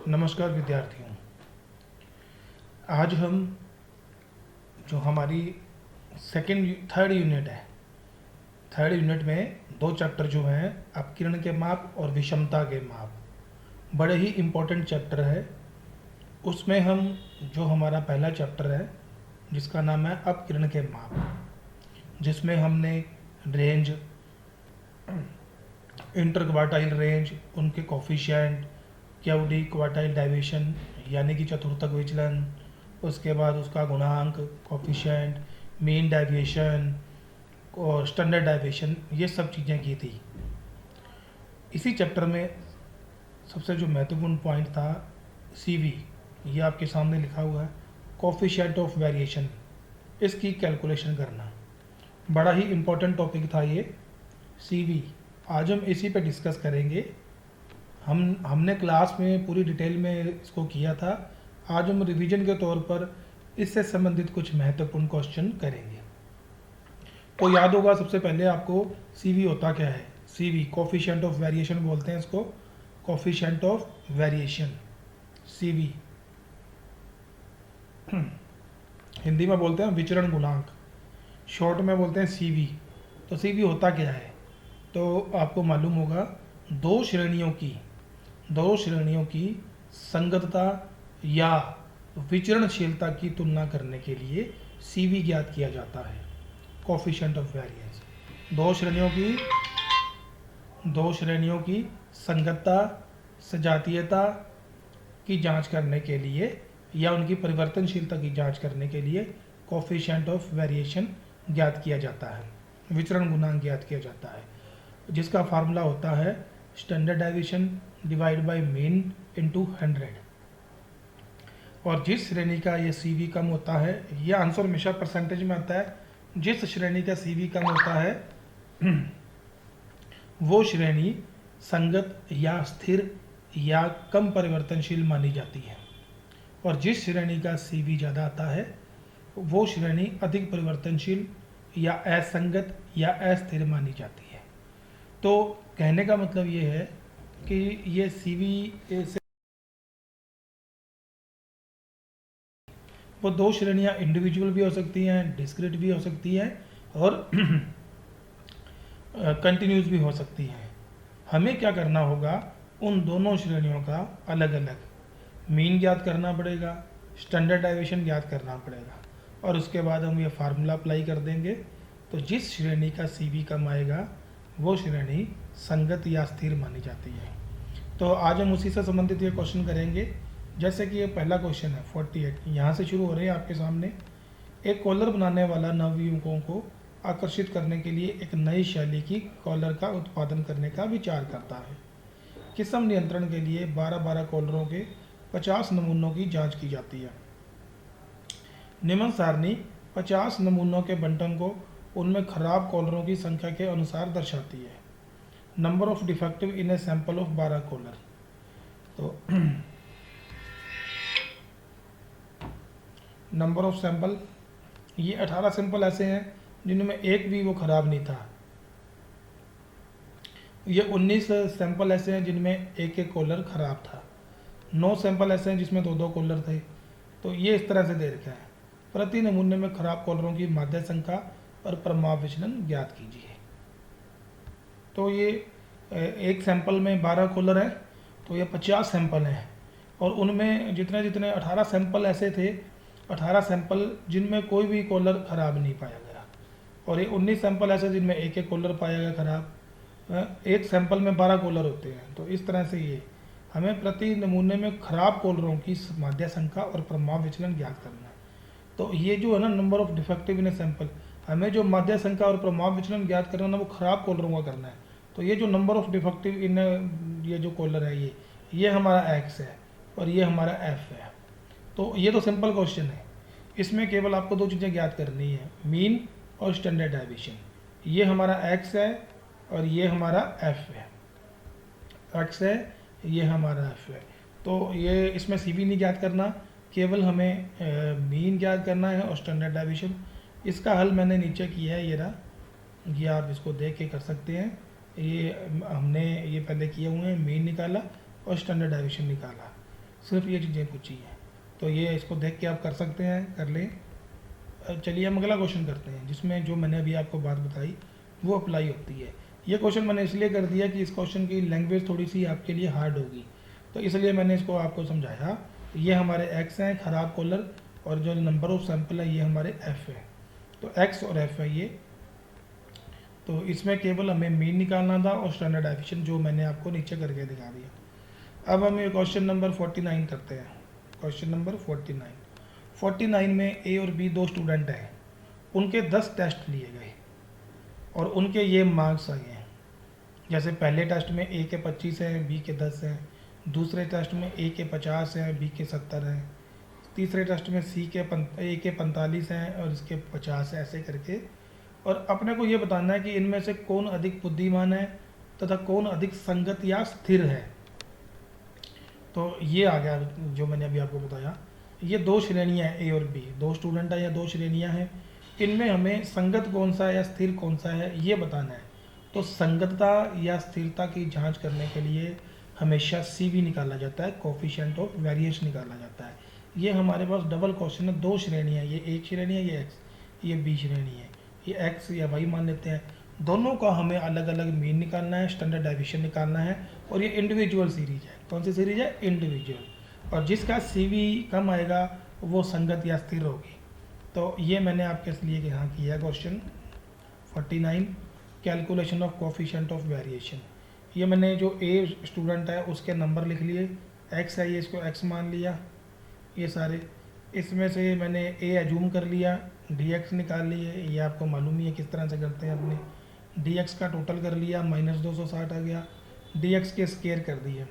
नमस्कार विद्यार्थियों। आज हम जो हमारी थर्ड यूनिट है, थर्ड यूनिट में दो चैप्टर जो हैं, अपकिरण के माप और विषमता के माप, बड़े ही इम्पोर्टेंट चैप्टर है। उसमें हम जो हमारा पहला चैप्टर है जिसका नाम है अपकिरण के माप, जिसमें हमने रेंज, इंटर क्वार्टाइल रेंज, उनके कोफिशिएंट, क्यूडी क्वार्टाइल डाइवेशन यानी कि चतुर्थक विचलन, उसके बाद उसका गुणांक कोफिशिएंट, मीन डाइवेशन और स्टैंडर्ड डाइवेशन, ये सब चीज़ें की थी। इसी चैप्टर में सबसे जो महत्वपूर्ण पॉइंट था CV, ये आपके सामने लिखा हुआ है, कोफिशिएंट ऑफ वेरिएशन, इसकी कैलकुलेशन करना। बड़ा ही इम्पोर्टेंट टॉपिक था ये CV। आज हम इसी पे डिस्कस करेंगे। हमने क्लास में पूरी डिटेल में इसको किया था। आज हम रिवीजन के तौर पर इससे संबंधित कुछ महत्वपूर्ण क्वेश्चन करेंगे। तो याद होगा, सबसे पहले आपको CV होता क्या है। CV कोफिशिएंट ऑफ वेरिएशन बोलते हैं इसको, coefficient of variation CV। Hindi में बोलते हैं विचरण गुणांक, शॉर्ट में बोलते हैं CV। तो CV होता क्या है, तो आपको मालूम होगा, दो श्रेणियों की संगतता या विचरणशीलता की तुलना करने के लिए CV ज्ञात किया जाता है, कोफिशिएंट ऑफ वेरिएंस। दो श्रेणियों की संगतता, सजातीयता की जांच करने के लिए या उनकी परिवर्तनशीलता की जांच करने के लिए कोफिशिएंट ऑफ वेरिएशन ज्ञात किया जाता है, विचरण गुणांक ज्ञात किया जाता है, जिसका फार्मूला होता है standard deviation divide by mean into 100। और जिस श्रेणी का ये CV कम होता है, ये आंसर हमेशा परसेंटेज में आता है, जिस श्रेणी का CV कम होता है वो श्रेणी संगत या स्थिर या कम परिवर्तनशील मानी जाती है, और जिस श्रेणी का CV ज़्यादा आता है वो श्रेणी अधिक परिवर्तनशील या असंगत या अस्थिर मानी जाती है। तो कहने का मतलब ये है कि ये CV से वो दो श्रेणियां इंडिविजुअल भी हो सकती हैं, डिस्क्रीट भी हो सकती हैं और कंटिन्यूस भी हो सकती हैं। हमें क्या करना होगा, उन दोनों श्रेणियों का अलग अलग मीन ज्ञात करना पड़ेगा, स्टैंडर्ड डेविएशन ज्ञात करना पड़ेगा, और उसके बाद हम ये फार्मूला अप्लाई कर देंगे। तो जिस श्रेणी का CV कम आएगा वो श्रेणी संगत या स्थिर मानी जाती है। तो आज हम उसी से संबंधित ये क्वेश्चन करेंगे। जैसे कि ये पहला क्वेश्चन है 48, यहाँ से शुरू हो रहे हैं आपके सामने। एक कॉलर बनाने वाला नवयुवकों को आकर्षित करने के लिए एक नई शैली की कॉलर का उत्पादन करने का विचार करता है। किस्म नियंत्रण के लिए 12-12 कॉलरों के 50 नमूनों की जांच की जाती है। निम्न सारणी 50 नमूनों के बंटन को उनमें खराब कॉलरों की संख्या के अनुसार दर्शाती है। Number of defective in a sample of 12 collar. तो नंबर ऑफ सैंपल, ये 18 सैंपल ऐसे हैं जिनमें एक भी वो खराब नहीं था। ये 19 सैंपल ऐसे हैं जिनमें एक एक कॉलर खराब था। 9 सैंपल ऐसे हैं जिसमें 2-2 कॉलर थे। तो ये इस तरह से दे रखा है। प्रति नमूने में खराब कॉलरों की माध्य संख्या और प्रमाप विचलन ज्ञात कीजिए। तो ये एक सैंपल में 12 कॉलर हैं, तो ये 50 सैंपल हैं, और उनमें जितने 18 सैंपल ऐसे थे, 18 सैंपल जिनमें कोई भी कॉलर ख़राब नहीं पाया गया, और ये 19 सैंपल ऐसे जिनमें एक एक कॉलर पाया गया ख़राब। एक सैंपल में 12 कॉलर होते हैं। तो इस तरह से ये हमें प्रति नमूने में खराब कॉलरों की माध्य संख्या और प्रमाप विचलन ज्ञात करना है। तो ये जो है ना, number of defective in a sample, हमें जो माध्य संख्या और प्रमाप विचलन ज्ञात करना है वो खराब कॉलरों का करना है। तो ये जो नंबर ऑफ डिफेक्टिव इन ये जो कॉलर है, ये हमारा X है और ये हमारा F है। तो ये तो सिंपल क्वेश्चन है। इसमें केवल आपको दो चीज़ें ज्ञात करनी है, मीन और स्टैंडर्ड डेविएशन। ये हमारा X है और ये हमारा F है। X है, ये हमारा F है। तो ये इसमें CV नहीं ज्ञात करना, केवल हमें मीन ज्ञात करना है और स्टैंडर्ड डेविएशन। इसका हल मैंने नीचे किया है, ये रहा, ये आप इसको देख के कर सकते हैं। ये हमने ये पहले किए हुए हैं, मीन निकाला और स्टैंडर्ड डेविएशन निकाला। सिर्फ ये चीज़ें पूछी हैं। तो ये इसको देख के आप कर सकते हैं, कर लें। चलिए हम अगला क्वेश्चन करते हैं, जिसमें जो मैंने अभी आपको बात बताई वो अप्लाई होती है। ये क्वेश्चन मैंने इसलिए कर दिया कि इस क्वेश्चन की लैंग्वेज थोड़ी सी आपके लिए हार्ड होगी, तो इसलिए मैंने इसको आपको समझाया। तो ये हमारे एक्स हैं ख़राब कॉलर, और जो नंबर ऑफ सैंपल है ये हमारे एफ है। तो एक्स और एफ है ये। तो इसमें केवल हमें मीन निकालना था और स्टैंडर्ड डेविएशन, जो मैंने आपको नीचे करके दिखा दिया। अब हम ये क्वेश्चन नंबर 49 करते हैं। क्वेश्चन नंबर 49 में ए और बी दो स्टूडेंट हैं, उनके 10 टेस्ट लिए गए और उनके ये मार्क्स आए हैं। जैसे पहले टेस्ट में ए के 25 हैं, बी के 10 हैं। दूसरे टेस्ट में ए के 50 हैं, बी के 70 हैं। तीसरे टेस्ट में ए के 45 हैं और इसके 50 है, ऐसे करके। और अपने को ये बताना है कि इनमें से कौन अधिक बुद्धिमान है तथा कौन अधिक संगत या स्थिर है। तो ये आ गया जो मैंने अभी आपको बताया। ये दो श्रेणियाँ हैं, ए और बी, दो स्टूडेंट हैं या दो श्रेणियाँ हैं। इनमें हमें संगत कौन सा है या स्थिर कौन सा है ये बताना है। तो संगतता या स्थिरता की जांच करने के लिए हमेशा CV निकाला जाता है, कोफिशिएंट ऑफ वेरिएंस निकाला जाता है। ये हमारे पास डबल क्वेश्चन है, दो श्रेणियाँ, ये एक श्रेणी है, ये एक्स, ये बी श्रेणी है। ये एक्स या वाई मान लेते हैं। दोनों का हमें अलग अलग मीन निकालना है, स्टैंडर्ड डेविएशन निकालना है, और ये इंडिविजुअल सीरीज है। कौन सी सीरीज है? इंडिविजुअल। और जिसका CV कम आएगा वो संगत या स्थिर होगी। तो ये मैंने आपके लिए यहाँ किया question 49, calculation of coefficient of variation. ये मैंने जो ए स्टूडेंट है उसके नंबर लिख लिए, एक्स है ये, इसको एक्स मान लिया ये सारे। इसमें से मैंने ए एज्यूम कर लिया, dx निकाल लिए, ये आपको मालूम ही है किस तरह से करते हैं अपने। dx का टोटल कर लिया, -260 आ गया, dx के स्केयर कर दिए।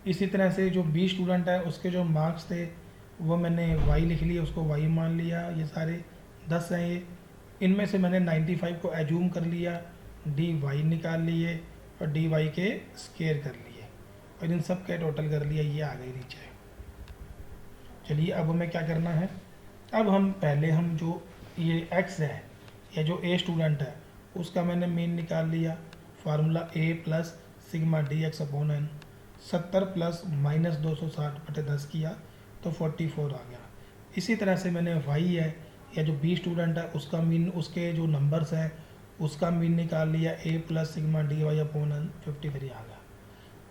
इसी तरह से जो बी स्टूडेंट है उसके जो मार्क्स थे वो मैंने y लिख लिए, उसको y मान लिया, ये सारे 10 हैं ये। इनमें से मैंने 95 को एज्यूम कर लिया, dy निकाल लिए और dy के स्केयर कर लिए, और इन सब के टोटल कर लिया, ये आ गई नीचे। चलिए अब हमें क्या करना है। अब हम जो ये x है या जो a स्टूडेंट है उसका मैंने मीन निकाल लिया। Formula a plus sigma dx/n, 70 plus -260/10 किया तो 44 आ गया। इसी तरह से मैंने y है या जो b स्टूडेंट है उसका मीन, उसके जो नंबर्स हैं उसका मीन निकाल लिया, a प्लस सिग्मा dy/n, 53 आ गया।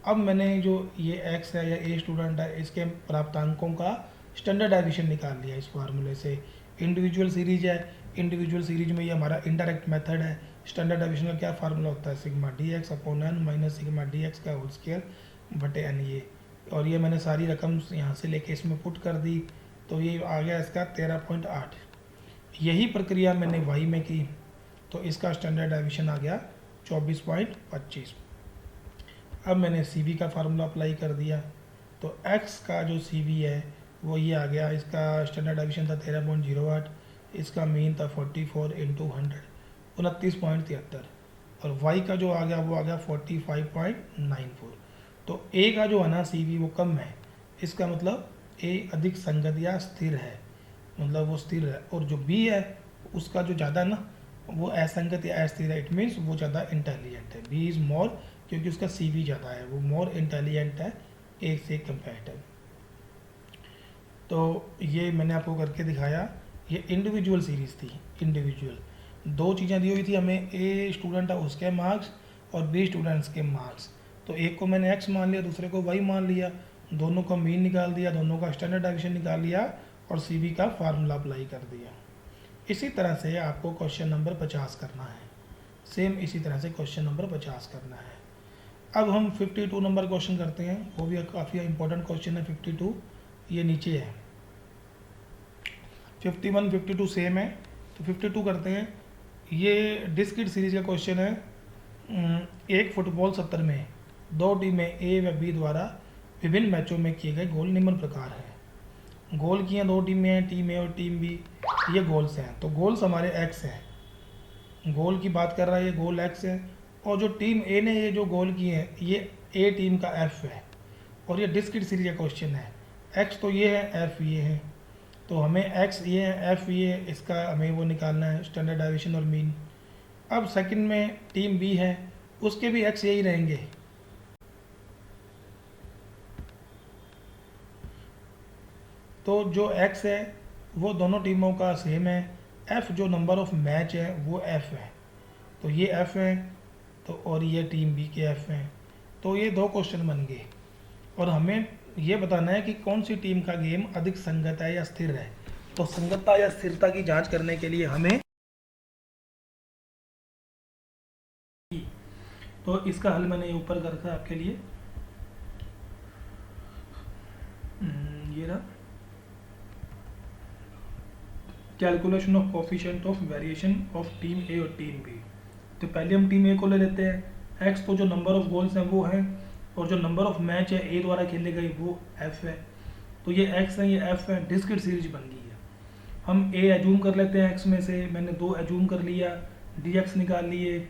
अब मैंने जो ये x है या a स्टूडेंट है इसके प्राप्तांकों का स्टैंडर्ड डेविएशन निकाल लिया इस फार्मूले से। इंडिविजुअल सीरीज है, इंडिविजुअल सीरीज में ये हमारा इनडायरेक्ट मेथड है। स्टैंडर्ड डेविएशन का क्या फार्मूला होता है? Sigma dx/n minus sigma dx का होल स्क्वायर बटे n। ये और ये मैंने सारी रकम यहाँ से लेके इसमें पुट कर दी, तो ये आ गया इसका 13.8। यही प्रक्रिया मैंने y में की, तो इसका स्टैंडर्ड डेविएशन आ गया 24.25। अब मैंने CV का फार्मूला अप्लाई कर दिया, तो x का जो CV है वो ये आ गया। इसका स्टैंडर्ड डेविएशन था 13.08, इसका मीन था 44 इंटू 100, 29.73, और y का जो आ गया वो आ गया 45.94। तो a का जो है ना CV वो कम है, इसका मतलब a अधिक संगत या स्थिर है, मतलब वो स्थिर है। और जो b है उसका जो ज़्यादा ना वो असंगत या अस्थिर है, इट मीन्स वो ज़्यादा इंटेलिजेंट है। b इज़ मोर, क्योंकि उसका CV ज़्यादा है, वो मोर इंटेलिजेंट है a से कंपेरेटिव। तो ये मैंने आपको करके दिखाया। ये इंडिविजुअल सीरीज़ थी, इंडिविजुअल। दो चीज़ें दी हुई थी हमें, ए स्टूडेंट है उसके मार्क्स और बी स्टूडेंट्स के मार्क्स। तो एक को मैंने x मान लिया, दूसरे को y मान लिया, दोनों का मीन निकाल दिया, दोनों का स्टैंडर्ड डेविएशन निकाल लिया और CV का फार्मूला अप्लाई कर दिया। इसी तरह से आपको क्वेश्चन नंबर 50 करना है, सेम इसी तरह से क्वेश्चन नंबर 50 करना है। अब हम 52 नंबर क्वेश्चन करते हैं, वो भी काफ़ी इंपॉर्टेंट क्वेश्चन है 52, ये नीचे है। 51 52 सेम है, तो 52 करते हैं। ये डिस्क्रीट सीरीज का क्वेश्चन है। एक फुटबॉल सत्र में दो टीमें ए व बी द्वारा विभिन्न मैचों में किए गए गोल निम्न प्रकार हैं। गोल किए दो टीमें हैं, टीम ए और टीम बी, ये गोल्स हैं। तो गोल्स हमारे एक्स हैं, गोल की बात कर रहा है, ये गोल एक्स है। और जो टीम ए ने ये जो गोल किए हैं ये ए टीम का एफ है, और ये डिस्क्रीट सीरीज का क्वेश्चन है। एक्स तो ये है, एफ ये है, तो हमें एक्स ये है, एफ ये है, इसका हमें वो निकालना है स्टैंडर्ड डेविएशन और मीन। अब सेकंड में टीम बी है, उसके भी एक्स यही रहेंगे, तो जो एक्स है वो दोनों टीमों का सेम है, एफ जो नंबर ऑफ मैच है वो एफ है, तो ये एफ है, तो और ये टीम बी के एफ हैं। तो ये दो क्वेश्चन बन गए और हमें ये बताना है कि कौन सी टीम का गेम अधिक संगत है या स्थिर है। तो संगतता या स्थिरता की जांच करने के लिए हमें, तो इसका हल मैंने ऊपर कर रखा है आपके लिए, ये रहा, calculation of coefficient of variation of team A और टीम बी। तो पहले हम टीम ए को ले लेते हैं, एक्स तो जो नंबर ऑफ गोल्स हैं वो है, और जो नंबर ऑफ मैच है ए द्वारा खेले गए वो एफ है। तो ये एक्स है, ये एफ है, डिस्क्रीट सीरीज बन गई है। हम ए एजूम कर लेते हैं एक्स में से, मैंने 2 एजूम कर लिया, डी एक्स निकाल लिए,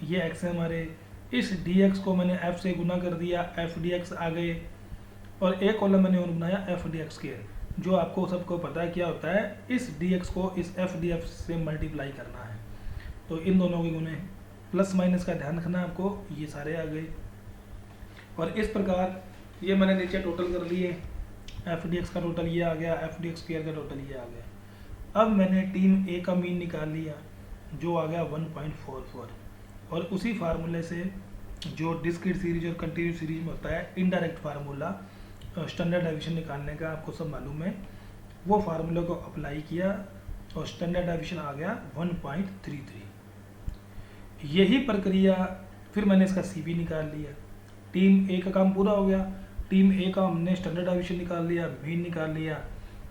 ये एक्स है हमारे, इस डी एक्स को मैंने एफ से गुना कर दिया, एफ डी एक्स आ गए, और एक कॉलम मैंने और बनाया एफ डी एक्स के, जो आपको सबको पता है क्या होता है, इस डी एक्स को इस एफ डी एक्स से मल्टीप्लाई करना है। तो इन दोनों के गुने, प्लस माइनस का ध्यान रखना आपको, ये सारे आ गए। और इस प्रकार ये मैंने नीचे टोटल कर लिए, एफ डी एक्स का टोटल ये आ गया, एफ डी एक्स स्क्वायर का टोटल ये आ गया। अब मैंने टीम ए का मीन निकाल लिया जो आ गया 1.44, और उसी फार्मूले से जो डिस्क्रीट सीरीज और कंटिन्यूस सीरीज में होता है इनडायरेक्ट फार्मूला स्टैंडर्ड डेविएशन निकालने का, आपको सब मालूम है, वो फार्मूले को अप्लाई किया और स्टैंडर्ड डेविएशन आ गया 1.33। यही प्रक्रिया फिर मैंने इसका सी बी निकाल लिया, टीम ए का काम पूरा हो गया, टीम ए का हमने स्टैंडर्ड डेविएशन निकाल लिया, मीन निकाल लिया।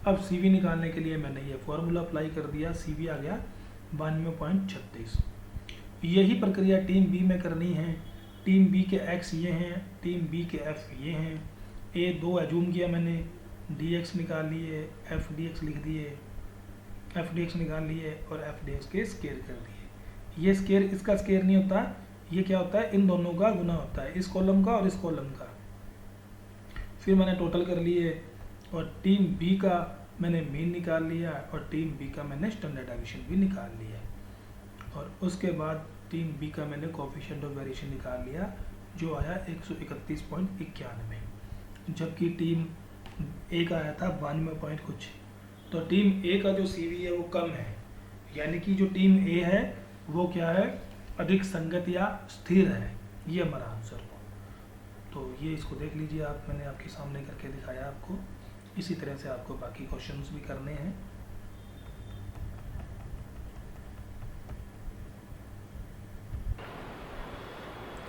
अब सी बी निकालने के लिए मैंने ये फार्मूला अप्लाई कर दिया, सी बी आ गया 92.36। यही प्रक्रिया टीम बी में करनी है, टीम बी के एक्स ये हैं, टीम बी के एफ ये हैं, ए 2 एजूम किया मैंने, डी एक्स निकाल लिए, एफ डी एक्स लिख दिए, एफ डी एक्स निकाल लिए और एफ डी एक्स के स्केयर कर दिए। ये स्केयर इसका स्केयर नहीं होता, ये क्या होता है, इन दोनों का गुना होता है, इस कॉलम का और इस कॉलम का। फिर मैंने टोटल कर लिए और टीम बी का मैंने मीन निकाल लिया और टीम बी का मैंने स्टैंडर्ड डेविएशन भी निकाल लिया, और उसके बाद टीम बी का मैंने कोफिशिएंट ऑफ वेरिएशन निकाल लिया जो आया 131.91, जबकि टीम ए का आया था 92 पॉइंट कुछ। तो टीम ए का जो सीवी है वो कम है, यानी कि जो टीम ए है वो क्या है, अधिक संगत या स्थिर है, ये हमारा आंसर हो। तो ये इसको देख लीजिए आप, मैंने आपके सामने करके दिखाया आपको, इसी तरह से आपको बाकी क्वेश्चंस भी करने हैं।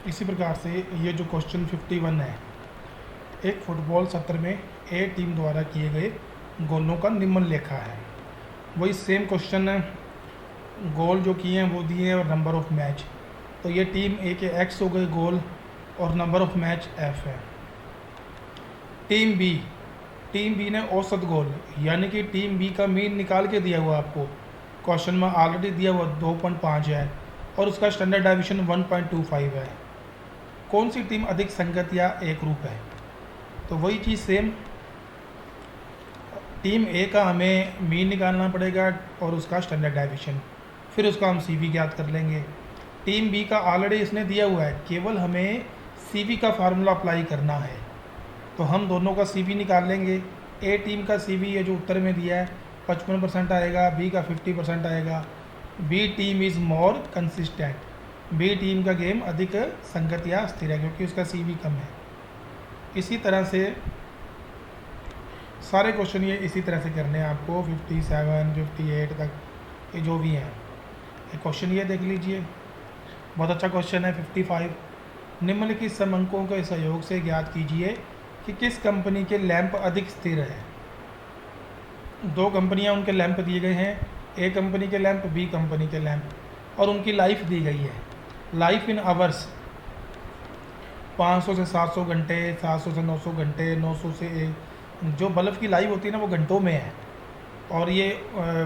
इसी प्रकार से ये जो क्वेश्चन 51 है, एक फुटबॉल सत्र में ए टीम द्वारा किए गए गोलों का निम्नलेखा है। वही सेम क्वेश्चन है, गोल जो किए हैं वो दिए हैं और नंबर ऑफ मैच। तो ये टीम ए के एक्स हो गए गोल और नंबर ऑफ मैच एफ है। टीम बी ने औसत गोल, यानी कि टीम बी का मीन निकाल के दिया हुआ आपको, क्वेश्चन में ऑलरेडी दिया हुआ 2.5 है और उसका स्टैंडर्ड डेविएशन 1.25 है। कौन सी टीम अधिक संगत या एक रूप है, तो वही चीज़ सेम, टीम ए का हमें मीन निकालना पड़ेगा और उसका स्टैंडर्ड डेविएशन, फिर उसका हम सी बी ज्ञात कर लेंगे। टीम बी का ऑलरेडी इसने दिया हुआ है, केवल हमें सी बी का फार्मूला अप्लाई करना है, तो हम दोनों का सी बी निकाल लेंगे। ए टीम का सी बी है जो उत्तर में दिया है 55% आएगा, बी का 50% आएगा। B team is more consistent, B team का गेम अधिक संगत या स्थिर है क्योंकि उसका सी बी कम है। इसी तरह से सारे क्वेश्चन ये इसी तरह से करने हैं आपको, 57, 58 तक ये जो भी हैं। ये क्वेश्चन ये देख लीजिए, बहुत अच्छा क्वेश्चन है 55। निम्नलिखित समअंकों के सहयोग से ज्ञात कीजिए कि किस कंपनी के लैंप अधिक स्थिर है। 2 कंपनियां, उनके लैंप दिए गए हैं, ए कंपनी के लैंप, बी कंपनी के लैंप, और उनकी लाइफ दी गई है। लाइफ इन आवर्स 500 से 700 घंटे, 700 से 900 घंटे, 900 से जो बल्ब की लाइफ होती है ना वो घंटों में है। और ये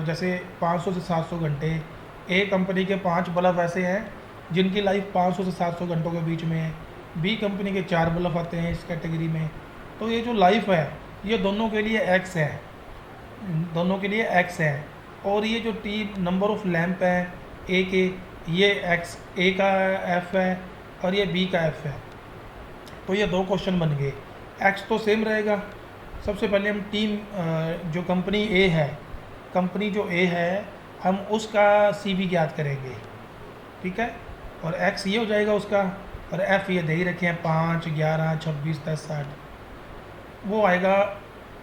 जैसे 500 से 700 घंटे, ए कंपनी के 5 बल्ब ऐसे हैं जिनकी लाइफ 500 से 700 घंटों के बीच में है, बी कंपनी के 4 बल्ब आते हैं इस कैटेगरी में। तो ये जो लाइफ है ये दोनों के लिए एक्स है, दोनों के लिए एक्स है। और ये जो टीम नंबर ऑफ लैंप है ए के, ये एक्स, ए का एफ है और ये बी का एफ है। तो ये 2 क्वेश्चन बन गए। एक्स तो सेम रहेगा, सबसे पहले हम टीम जो कंपनी ए है, कंपनी जो ए है हम उसका CV ज्ञात करेंगे, ठीक है। और एक्स ये हो जाएगा उसका, और एफ ये दे ही रखे हैं 5, 11, 26, 10, 60, वो आएगा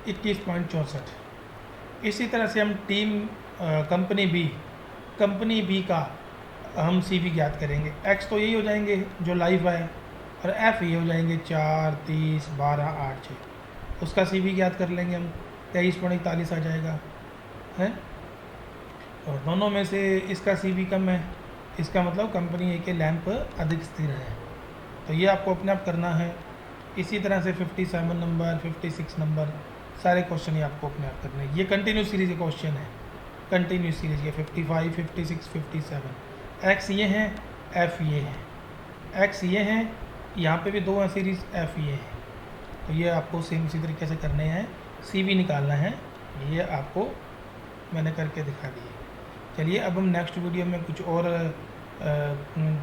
21.64। इसी तरह से हम टीम कंपनी बी का हम CV ज्ञात करेंगे। एक्स तो यही हो जाएंगे जो लाइव है, और एफ ये हो जाएंगे 4, 30, 12, 8, 6, उसका CV ज्ञात कर लेंगे हम, 23.41 आ जाएगा है। और दोनों में से इसका CV कम है, इसका मतलब कंपनी ए के लैंप अधिक स्थिर है। तो ये आपको अपने आप करना है। इसी तरह से 57 नंबर, 56 नंबर, सारे क्वेश्चन ये आपको अपने आप करने हैं। ये कंटिन्यूस सीरीज के क्वेश्चन है, कंटिन्यूस सीरीज के 55, 56, 57। एक्स ये हैं, एफ ये हैं, एक्स ये हैं, यहाँ पे भी 2 हैं सीरीज, एफ ये हैं। तो ये आपको सेम इसी तरीके से करने हैं, CV निकालना है। ये आपको मैंने करके दिखा दिए। चलिए अब हम नेक्स्ट वीडियो में कुछ और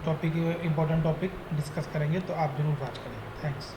टॉपिक, इम्पोर्टेंट टॉपिक डिस्कस करेंगे, तो आप ज़रूर बात करेंगे। थैंक्स।